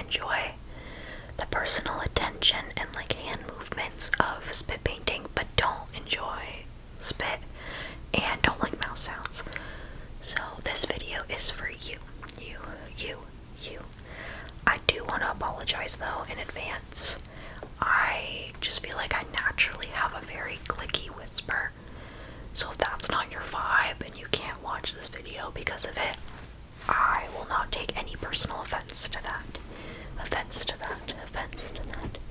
enjoy the personal attention and like hand movements of spit painting, but don't enjoy spit and don't like mouth sounds. So this video is for you. You. I do want to apologize though in advance. I just feel like I naturally have a very clicky whisper. So if that's not your vibe and you can't watch this video because of it, I will not take any personal offense to that.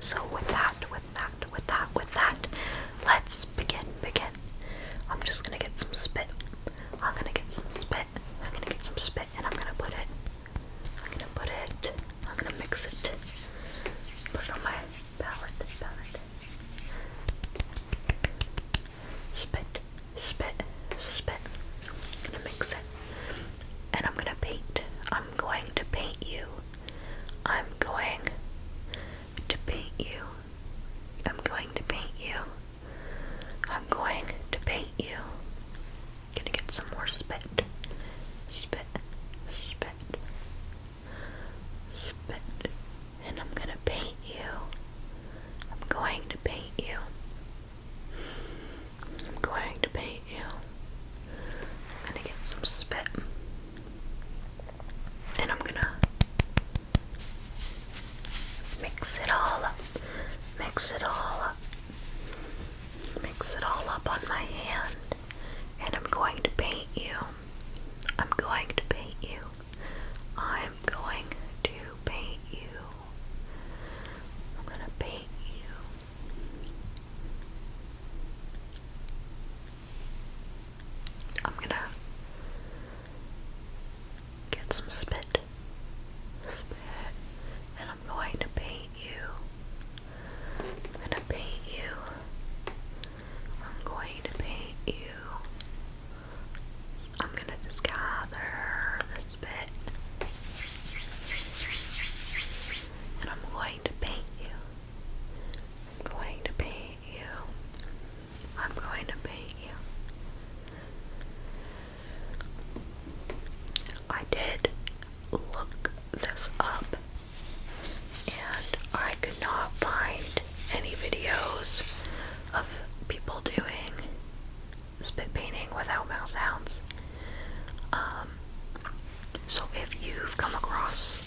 So with that, let's begin. I'm just gonna get some spit. I'm gonna get some spit and I'm gonna mix it. Put it on my palette. Spit. I'm gonna mix it. And I'm gonna paint. I'm going to paint you. Gonna get some more spit. And I'm gonna paint you. I'm going to paint you. I'm gonna get some spit. And I'm gonna mix it all up. Mix it all up on my hand. And I'm going to paint you. I'm going to paint you. I'm gonna paint you. I'm gonna get some spit, and I'm going to paint you. I'm gonna paint you. I'm gonna just gather the spit, and I'm going to paint you. I did look this up, and I could not find any videos of people doing spit painting without mouth sounds. So if you've come across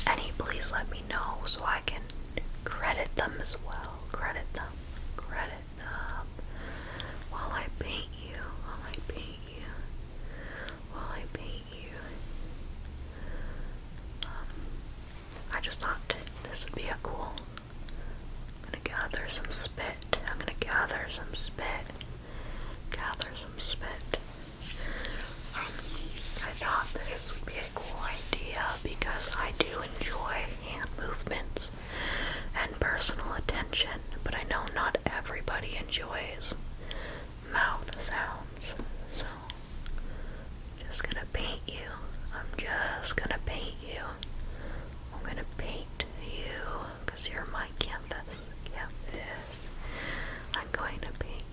any, please let me know so I can credit them as well. Credit them while I paint you. I just thought this would be a cool. I'm gonna gather some spit. I thought this would be a cool idea because I do enjoy hand movements and personal attention, but I know not everybody enjoys mouth sounds. So I'm just gonna paint you. I'm gonna paint you because you're my canvas. I'm going to paint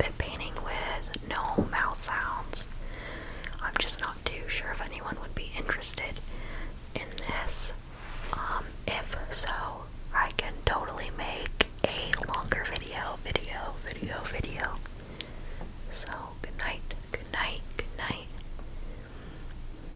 spit painting with no mouth sounds. I'm just not too sure if anyone would be interested in this.